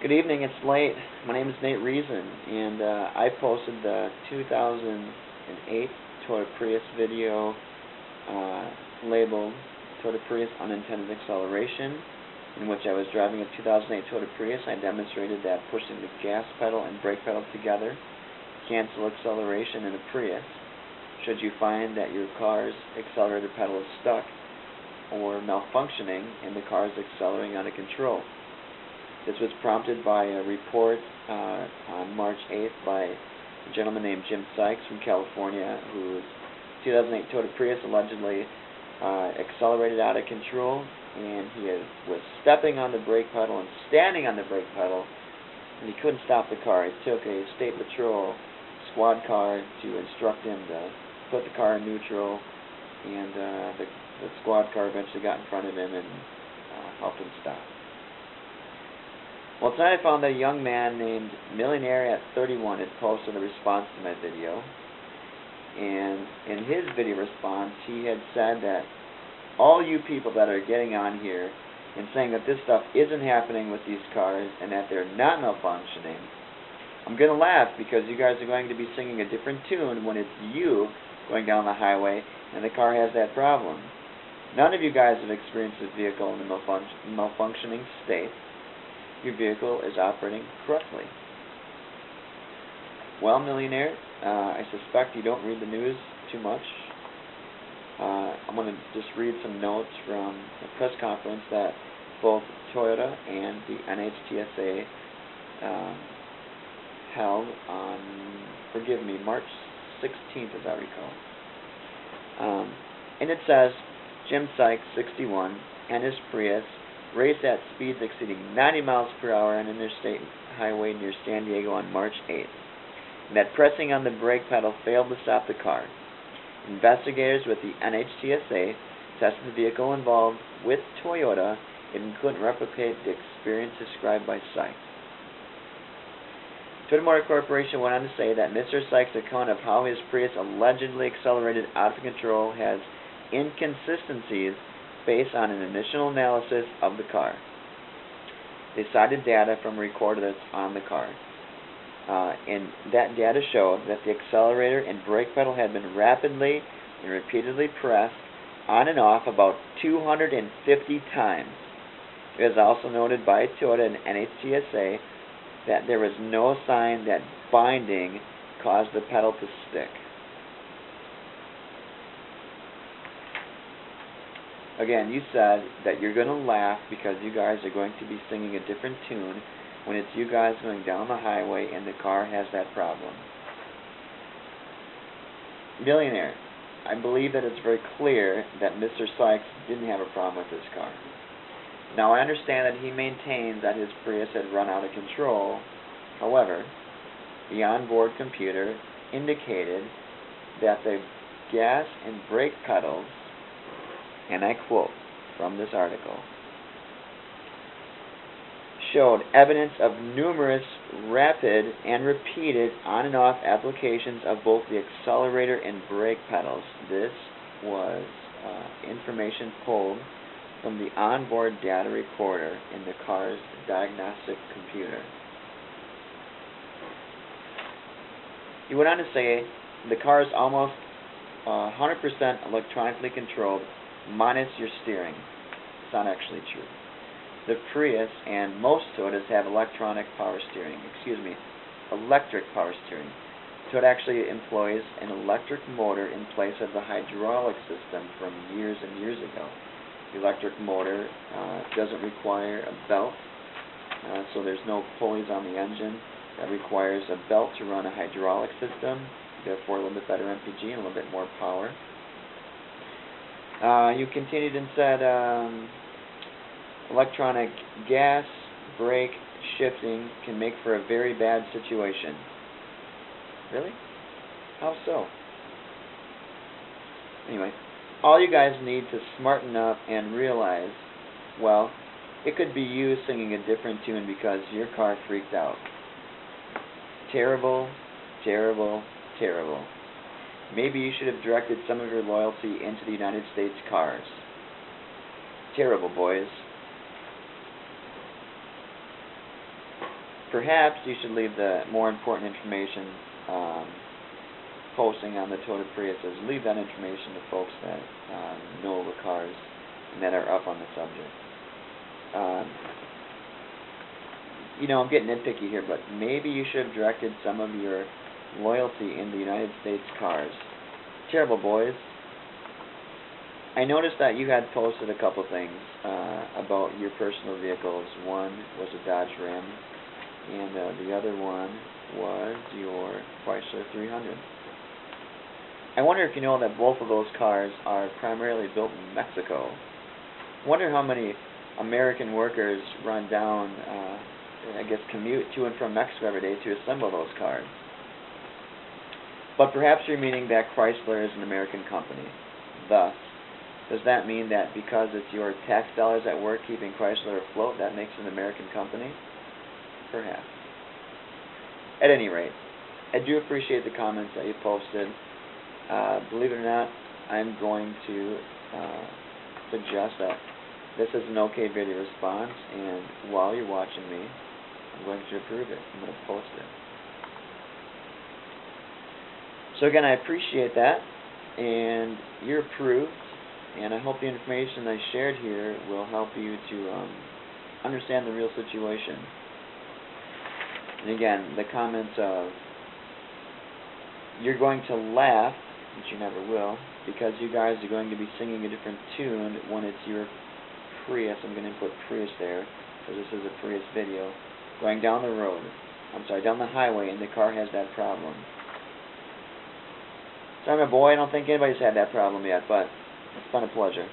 Good evening, it's late. My name is Nate Reason, and I posted the 2008 Toyota Prius video labeled Toyota Prius Unintended Acceleration, in which I was driving a 2008 Toyota Prius. I demonstrated that pushing the gas pedal and brake pedal together cancel acceleration in a Prius. Should you find that your car's accelerator pedal is stuck or malfunctioning and the car is accelerating out of control. This was prompted by a report on March 8th by a gentleman named Jim Sykes from California, whose 2008 Toyota Prius allegedly accelerated out of control, and he was stepping on the brake pedal and standing on the brake pedal, and he couldn't stop the car. It took a state patrol squad car to instruct him to put the car in neutral, and the squad car eventually got in front of him and helped him stop. Well, tonight I found that a young man named Millionaire at 31 had posted a response to my video, and in his video response he had said that all you people that are getting on here and saying that this stuff isn't happening with these cars and that they're not malfunctioning, I'm going to laugh because you guys are going to be singing a different tune when it's you going down the highway and the car has that problem. None of you guys have experienced this vehicle in a malfunctioning state. Your vehicle is operating correctly. Well, Millionaire, I suspect you don't read the news too much. I'm going to just read some notes from a press conference that both Toyota and the NHTSA held on, forgive me, March 16th, as I recall. And it says, Jim Sykes, 61, and his Prius raced at speeds exceeding 90 miles per hour on an interstate highway near San Diego on March 8th, and that pressing on the brake pedal failed to stop the car. Investigators with the NHTSA tested the vehicle involved with Toyota and couldn't replicate the experience described by Sykes. Toyota Motor Corporation went on to say that Mr. Sykes' account of how his Prius allegedly accelerated out of control has inconsistencies based on an initial analysis of the car. They cited data from a recorder that's on the car. And that data showed that the accelerator and brake pedal had been rapidly and repeatedly pressed on and off about 250 times. It was also noted by Toyota and NHTSA that there was no sign that binding caused the pedal to stick. Again, you said that you're going to laugh because you guys are going to be singing a different tune when it's you guys going down the highway and the car has that problem. Millionaire, I believe that it's very clear that Mr. Sykes didn't have a problem with this car. Now, I understand that he maintains that his Prius had run out of control. However, the onboard computer indicated that the gas and brake pedals, and I quote from this article, showed evidence of numerous rapid and repeated on and off applications of both the accelerator and brake pedals. This was information pulled from the onboard data recorder in the car's diagnostic computer. He went on to say the car is almost 100% electronically controlled minus your steering. It's not actually true. The Prius and most Toyotas have electric power steering. Toyota actually employs an electric motor in place of the hydraulic system from years and years ago. The electric motor doesn't require a belt, so there's no pulleys on the engine. That requires a belt to run a hydraulic system, therefore a little bit better MPG and a little bit more power. You continued and said electronic gas, brake, shifting can make for a very bad situation. Really? How so? Anyway, all you guys need to smarten up and realize, well, it could be you singing a different tune because your car freaked out. Terrible, terrible, terrible. Maybe you should have directed some of your loyalty into the United States cars. Terrible, boys. perhaps you should leave the more important information posting on the Toyota Priuses. Leave that information to folks that know the cars and that are up on the subject. You know, I'm getting nitpicky here, but maybe you should have directed some of your loyalty in the United States cars. Terrible, boys. I noticed that you had posted a couple things about your personal vehicles. One was a Dodge Ram, and the other one was your Chrysler 300. I wonder if you know that both of those cars are primarily built in Mexico. I wonder how many American workers run down, commute to and from Mexico every day to assemble those cars. But perhaps you're meaning that Chrysler is an American company. Thus, does that mean that because it's your tax dollars at work keeping Chrysler afloat, that makes it an American company? Perhaps. At any rate, I do appreciate the comments that you posted. Believe it or not, I'm going to suggest that this is an okay video response, and while you're watching me, I'm going to approve it. I'm going to post it. So again, I appreciate that, and you're approved, and I hope the information I shared here will help you to understand the real situation. And again, the comments of, you're going to laugh, which you never will, because you guys are going to be singing a different tune when it's your Prius. I'm going to put Prius there, because this is a Prius video, going down the road, down the highway, and the car has that problem. Sorry, my boy, I don't think anybody's had that problem yet, but it's been a pleasure.